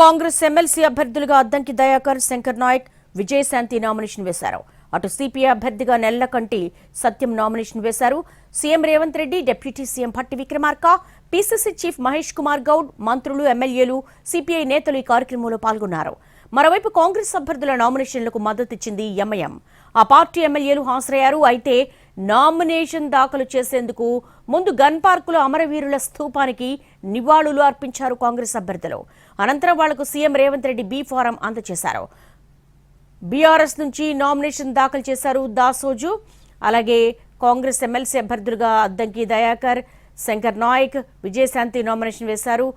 Congress MLC అభ్యర్థులుగా Addanki Dayakar, Shankar Naik, Vijayashanti nomination వేశారు. అటు సిపిఐ అభ్యర్థిగా నెల్లకంటి సత్యం నామినేషన్ వేశారు. CM Revanth Reddy, deputy CM Bhatti Vikramarka, PCC chief Mahesh Kumar Goud, మంత్రులు, ఎమ్మెల్యేలు, సిపిఐ నేతలు ఈ కార్యక్రమంలో పాల్గొన్నారు. మరోవైపు కాంగ్రెస్ అభ్యర్థుల నామినేషన్లకు మద్దతిచ్చింది ఎంఐఎం. ఆ పార్టీ ఎమ్మెల్యేలు హాజరయ్యారు. అయితే నామినేషన్ దాఖలు చేసేందుకు ముందు గన్ పార్కులో అమరవీరుల స్థూపానికి నివాళులు అర్పించారు కాంగ్రెస్ అభ్యర్థులు. అనంతరం వాళ్లకు CM Revanth Reddy B form అందజేశారు. బీఆర్ఎస్ నుంచి నామినేషన్ దాఖలు చేశారు దాసోజు. అలాగే కాంగ్రెస్ ఎమ్మెల్సీ అభ్యర్థులుగా అద్దంకి దయాకర్, శంకర్ నాయక్, విజయశాంతి నామినేషన్ వేశారు.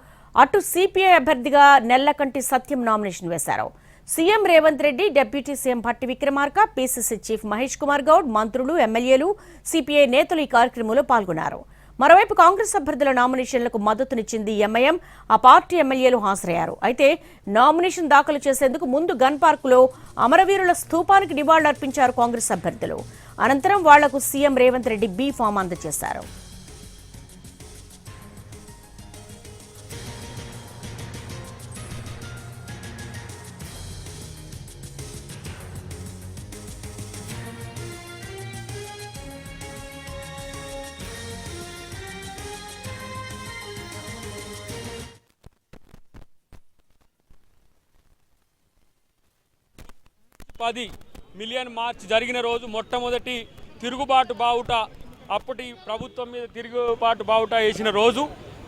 అటు సిపిఐ అభ్యర్థిగా నెల్లకంటి సత్యం నామినేషన్ వేశారు. CM Revanth Reddy, deputy CM Bhatti Vikramarka, PCC chief Mahesh Kumar Goud, మంత్రులు, ఎమ్మెల్యేలు, సిపిఐ నేతలు ఈ కార్యక్రమంలో పాల్గొన్నారు. మరోవైపు కాంగ్రెస్ అభ్యర్థుల నామినేషన్లకు మద్దతునిచ్చింది ఎంఐఎం. ఆ పార్టీ ఎమ్మెల్యేలు హాజరయ్యారు. అయితే నామినేషన్ దాఖలు చేసేందుకు ముందు గన్ పార్కులో అమరవీరుల స్థూపానికి నివాళులర్పించారు కాంగ్రెస్ అభ్యర్థులు. అనంతరం వాళ్లకు CM Revanth Reddy B form అందజేశారు. మిలియన్ మార్చ్ జరిగిన రోజు మొట్టమొదటి తిరుగుబాటు బావుట, అప్పటి ప్రభుత్వం మీద తిరుగుబాటు బావుట వేసిన రోజు.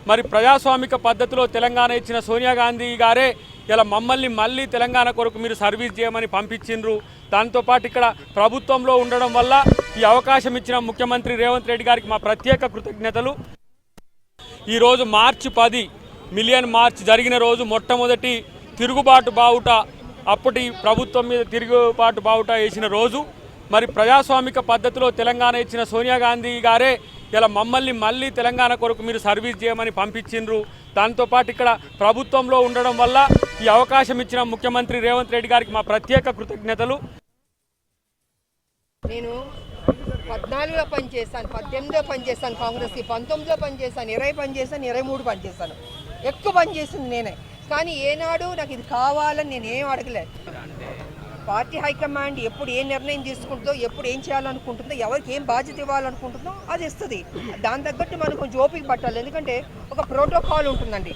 మరి ప్రజాస్వామిక పద్ధతిలో తెలంగాణ ఇచ్చిన సోనియా గాంధీ గారే ఇలా మమ్మల్ని మళ్ళీ తెలంగాణ కొరకు మీరు సర్వీస్ చేయమని పంపించిండ్రు. దాంతోపాటు ఇక్కడ ప్రభుత్వంలో ఉండడం వల్ల ఈ అవకాశం ఇచ్చిన ముఖ్యమంత్రి రేవంత్ రెడ్డి గారికి మా ప్రత్యేక కృతజ్ఞతలు. ఈరోజు మార్చి 10 మిలియన్ మార్చ్ జరిగిన రోజు మొట్టమొదటి తిరుగుబాటు బావుట, అప్పటి ప్రభుత్వం మీద తిరుగుబాటు బావుట వేసిన రోజు. మరి ప్రజాస్వామిక పద్ధతిలో తెలంగాణ ఇచ్చిన సోనియా గాంధీ గారే ఇలా మమ్మల్ని మళ్ళీ తెలంగాణ కొరకు మీరు సర్వీస్ చేయమని పంపించిండ్రు. దాంతోపాటు ఇక్కడ ప్రభుత్వంలో ఉండడం వల్ల ఈ అవకాశం ఇచ్చిన ముఖ్యమంత్రి రేవంత్ రెడ్డి గారికి మా ప్రత్యేక కృతజ్ఞతలు. నేను 14లో పనిచేశాను, 18లో పనిచేశాను, కాంగ్రెస్ 19లో పనిచేశాను, 20 పనిచేశాను, 23 పనిచేశాను. ఎక్కువ పనిచేసింది నేనే. కానీ ఏనాడు నాకు ఇది కావాలని నేను ఏం అడగలేదు. పార్టీ హైకమాండ్ ఎప్పుడు ఏ నిర్ణయం తీసుకుంటుందో, ఎప్పుడు ఏం చేయాలనుకుంటుందో, ఎవరికి ఏం బాధ్యత ఇవ్వాలనుకుంటుందో అది ఇస్తుంది. దాని తగ్గట్టు మనం కొంచెం ఓపిక పట్టాలి. ఎందుకంటే ఒక ప్రోటోకాల్ ఉంటుందండి.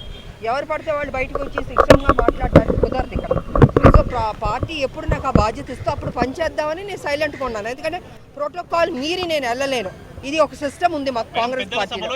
ఎవరు పడితే వాళ్ళు బయటకు వచ్చి శిక్షణగా మాట్లాడడానికి కుదరదు ఇక్కడ. సో పార్టీ ఎప్పుడు నాకు ఆ బాధ్యత ఇస్తూ అప్పుడు పనిచేద్దామని నేను సైలెంట్గా ఉన్నాను. ఎందుకంటే ప్రోటోకాల్ మీరి నేను వెళ్ళలేను. ఇది ఒక సిస్టమ్ ఉంది మాకు కాంగ్రెస్ పార్టీలో.